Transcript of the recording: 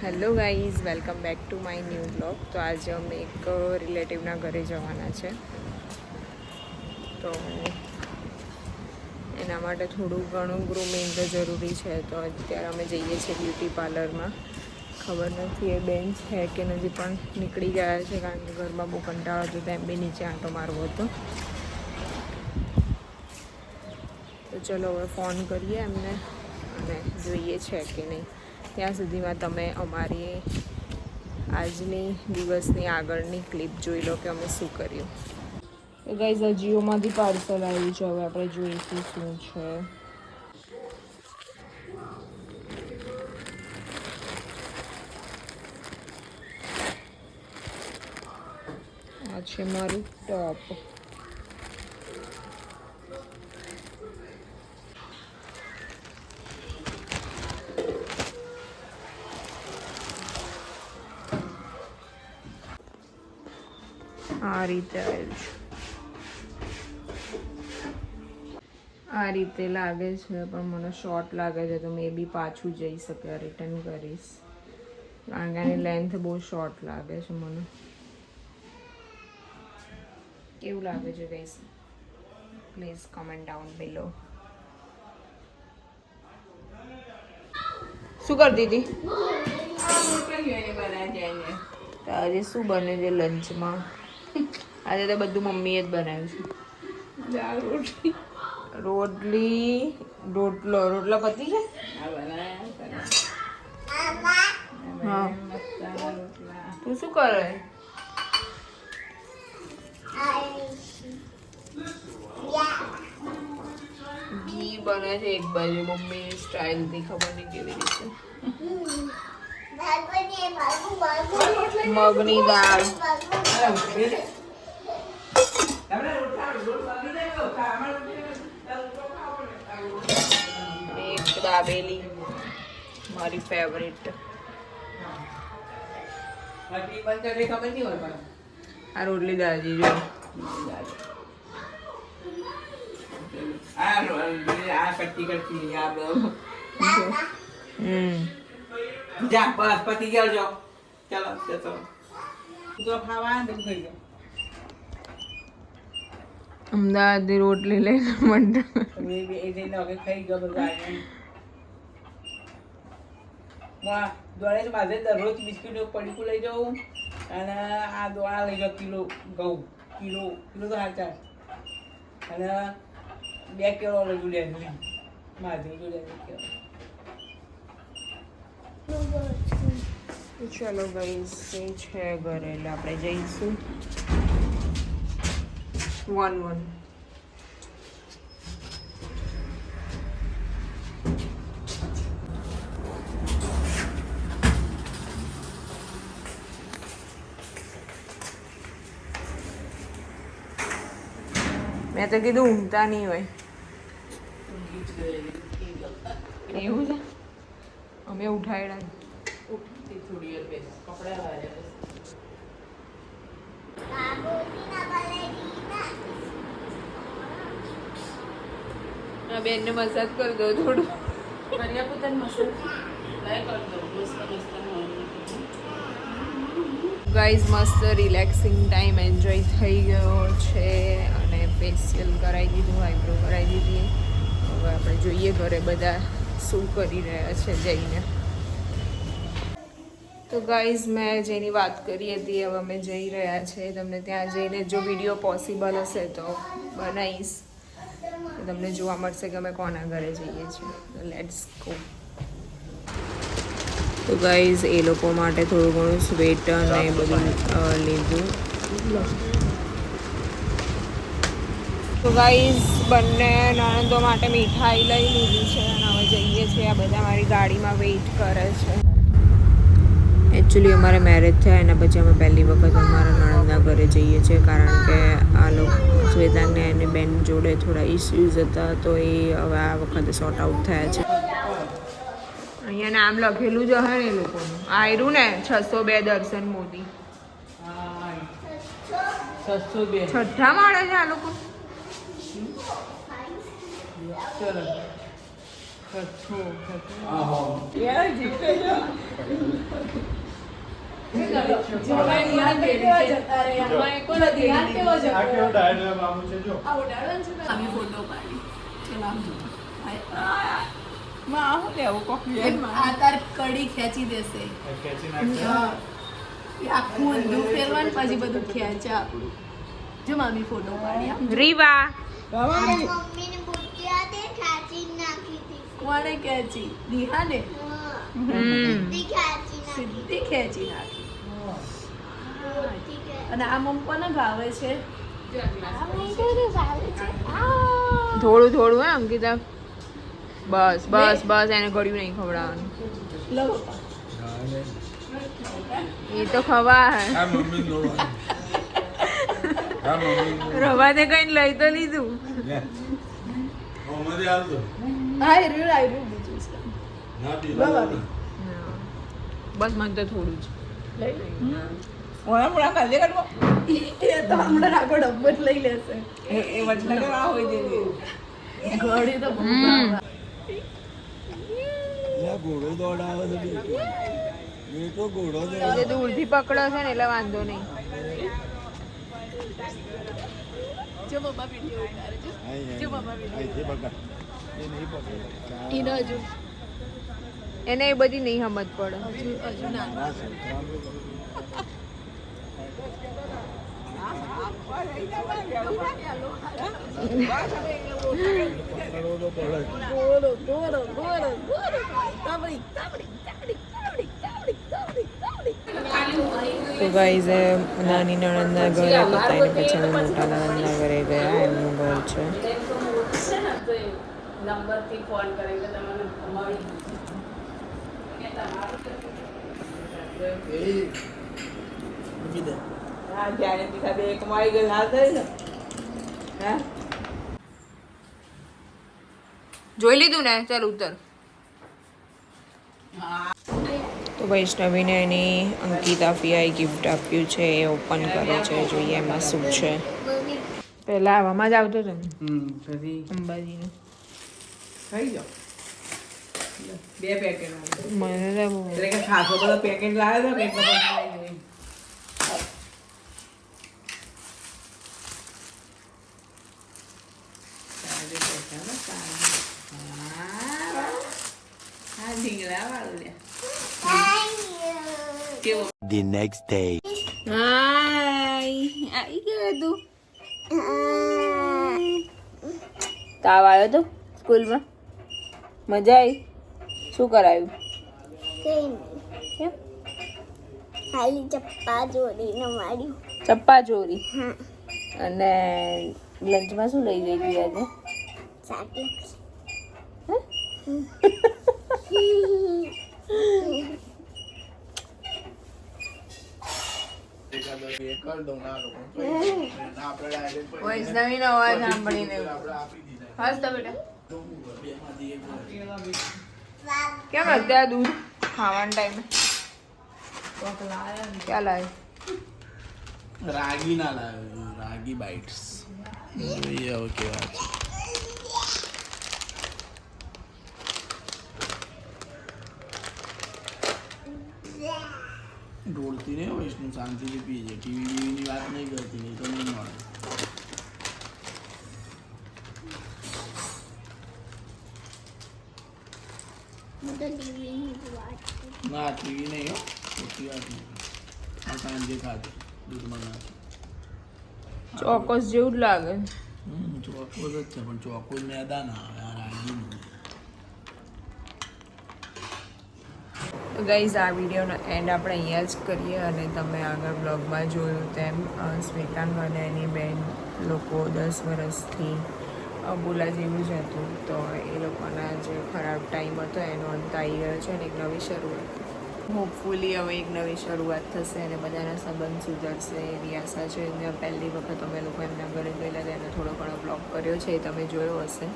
Hello guys, welcome back to my new blog. તો આજે અમે એક રિલેટિવના ઘરે જવાના છે, તો એના માટે થોડું ઘણું ગ્રૂમિંગ જરૂરી છે. તો અત્યારે અમે જઈએ છીએ બ્યુટી પાર્લરમાં. ખબર નથી એ બેન છે કે નથી, પણ નીકળી ગયા છે કારણ કે ઘરમાં બહુ કંટાળો હતો, તેમ બી નીચે આંટો મારવો હતો. તો ચલો હવે ફોન કરીએ એમને અને જોઈએ છે કે નહીં. ત્યાં સુધીમાં તમે અમારી આજની દિવસની આગળની ક્લિપ જોઈ લો કે અમે શું કર્યું. તો ગાઈઝ, અજીઓમાંથી પાર્સલ આવ્યું છે, હવે આપણે જોઈશું શું છે. આ છે મારું ટોપ. આ રીતે આવ્યું છે, આ રીતે લાગે છે, પણ મને શોર્ટ લાગે છે, તો મે બી પાછું જઈ શકે, રિટર્ન કરીશ કારણ કે એની લેન્થ બહુ શોર્ટ લાગે છે મને. કેવું લાગે છે ગાઈસ? પ્લીઝ કમેન્ટ ડાઉન બિલો. શું કરતી હતી? તો આજે શું બને છે લંચમાં? આજે તો બધું મમ્મીએ જ બનાવ્યું છે. દાળ રોટલી, રોટલા પતી છે. હા, તું શું કરે? ઘી બને છે એક બાજુ, મમ્મી સ્ટાઇલથી, ખબર નહીં કેવી રીતે. મગની દાળ, એક દાબેલી, મારી ફેવરેટ. આ રોટલી દાજી જો. જા બસ પતી ગયો. જો ચાલો જતો જો ખાવા બધું થઈ ગયું. અમદાવાદની રોટલી લઈને મંડળ ખાઈ ગયો બધા. દોડે માથે દરરોજ બિસ્કીટ પડીકું લઈ જાઉં, અને આ દોડા લઈ જાઉં કિલો ઘઉં, કિલો તો હાચાર, અને 2 કિલો લઈ જાઉં ડેલી માથે જોડે 2 કિલો. ચલો ગાઈસ, એ છે ઘરે એટલે આપણે જઈશું. 1-1 મેં તો કીધું ઊંઘતા નહીં હોય. એવું છે? અમે ઉઠાડ્યા થોડી વાર બેસ, કપડા વાળ્યા. આ બેનને મસાજ કરી દો થોડું. કર્યા પોતાની મસાજ લાય કરી દો. મસ્ત ગાઈઝ, મસ્ત રિલેક્સિંગ ટાઈમ એન્જોય થઈ ગયો છે, અને ફેશિયલ કરાવી દીધું, આઈબ્રો કરાવી દીધી. હવે આપણે જોઈએ ઘરે બધા શું કરી રહ્યા છે જઈને. તો ગાઈઝ, મેં જેની વાત કરી હતી, હવે અમે જઈ રહ્યા છીએ. તમને ત્યાં જઈને જો વિડીયો પોસિબલ હશે તો બનાવીશ, તમને જોવા મળશે કે અમે કોના ઘરે જઈએ છીએ. તો લેટ્સ ગો. તો ગાઈઝ, એ લોકો માટે થોડું ઘણું સ્વેટર ને એ બધું લીધું. તો ગાઈઝ, બંને નણંદો માટે મીઠાઈ લઈ લીધી છે અને હવે જઈએ છીએ. આ બધા મારી ગાડીમાં વેઇટ કરે છે. એકચ્યુઅલી અમારે મેરેજ થયા એના પછી અમે પહેલી વખત અમારા નણંદના ઘરે જઈએ છીએ, કારણ કે આ લોકો શ્વેતાંગને એની બેન જોડે થોડા ઇસ્યુઝ હતા, તો એ હવે આ વખતે સોર્ટ આઉટ થયા છે. અહીંયા નામ લખેલું જ હશે ને એ લોકોનું. આવ્યું ને 602 દર્શન મોદી. 602 છઠ્ઠા માળે છે આ લોકો. ચલો યાર જીતે જો કડી ખેંચી દેશે આખું ઊંધું ફેરવાનું પછી બધું ખેંચે આપણું જો મામી ફોટો પાડી રીવા મમ્મીને બુટિયા તે ખાચી નાખી હતી કોણે ખેંચી દિહાને સીધી ખાચી નાખી સીધી ખેંચી નાખી ઠીક અને આ મમ કોને ભાવે છે થોડું થોડું હે અંકિતા બસ બસ બસ એને ગળ્યું નહીં ખવડાવવાનું લો એ તો ખવા હે રવા તે કઈ લઈ તો લીધું આયરું બીજું છે લો ભાભી બસ મને તો થોડું જ લઈ લઈ ઓલા મોડા કાલે કાઢવો એ તો હમણાં આગળ ડબ્બો જ લઈ લેશે એ વચલા કે આ હોય દે ઘડી તો બહુ ભાવે. ઘોડો દોડાવે છે બેટો ઘોડો એટલે દૂરથી પકડો છે ને એટલે વાંધો નહીં જો મમ્મા વિડીયો ઉતારે છે જો મમ્મા વિડીયો અહીંથી પકડ એ નહીં પકડે ઈનો હજુ એને એ બધી નહીં સમજ પડે હજુ ના ના સંક્રાંત પકડવો તો પડે જ. ગોળો ગોળો ગોળો ગોળો તાબડી તાબડી તાબડી તાબડી તાબડી તાબડી તાબડી તો ગાઈઝ નાની નણંદના ઘરે પતાવીને પછી અમે મોટા નણંદના ઘરે ગયા એમનું ઘર છે નંબરથી ફોન કરે કે તમને અમારી મૂકી દે હા જ્યારે દીધા બે કમાઈ ગઈ હાલ થઈ ને હે જોઈ લીધું ને ચાલ ઉતર તો વૈષ્ણવીને એની અંકિતા ફિયાએ ગિફ્ટ આપ્યું છે એ ઓપન કરે છે જોઈએ એમાં શું છે મમ્મી પહેલા આવામાં જ આવતો હતો ને પછી અંબાજીનું થઈ જાઓ બે પેકેટ મને તો બહુ એટલે કે ખાસો બધો પેકેટ લાવ્યો તો એક બધા The next day. હાય આવી ગયો તું તાવ આવ્યો તો સ્કૂલમાં મજા આવી શું કરાયું કઈ નહીં કેમ ખાલી ચપ્પા જોડીને માર્યું ચપ્પા ચોરી હા અને લંચમાં શું લઈ ગઈ હતી આજે સાચું વૈષ્ણવીનો અવાજ સાંભળીને હસ તો બેટા કેમ અત્યારે દૂધ ખાવાના ટાઈમે ક્યાં લાવ્યો રાગી ના લાવ્યો રાગી બાઇટ્સ જોઈએ હવે કેવા છે ઢોળતી નહીં હોય વિષ્ણુ શાંતિથી પી જાય ટીવીની વાત નહીં કરતી નહીં તો નહીં મળે હું તો ટીવીની વાત ના ટીવી નહીં હો ખોટી વાત નહીં આ સાંજે ખાધું દૂધમાં નાખી ચોક્કસ જેવું જ લાગે ચોકોસ જ છે પણ ચોકોસ મેદા ના આવે આ રાગીનું તો ગાઈઝ આ વિડીયોનો એન્ડ આપણે અહીંયા જ કરીએ અને તમે આગળ બ્લોગમાં જોયું તેમ શ્વેતાંગ અને એની બેન લોકો 10 વર્ષથી બોલા જેવું જ હતું તો એ લોકોના જે ખરાબ ટાઈમ હતો એનો અંત આવી ગયો છે અને એક નવી શરૂઆત હોપફુલી હવે એક નવી શરૂઆત થશે અને બધાના સંબંધ સુધરશે એવી આશા છે પહેલી વખત અમે લોકો એમના ઘરે ગયેલા તેને થોડો ઘણો બ્લોગ કર્યો છે એ તમે જોયો હશે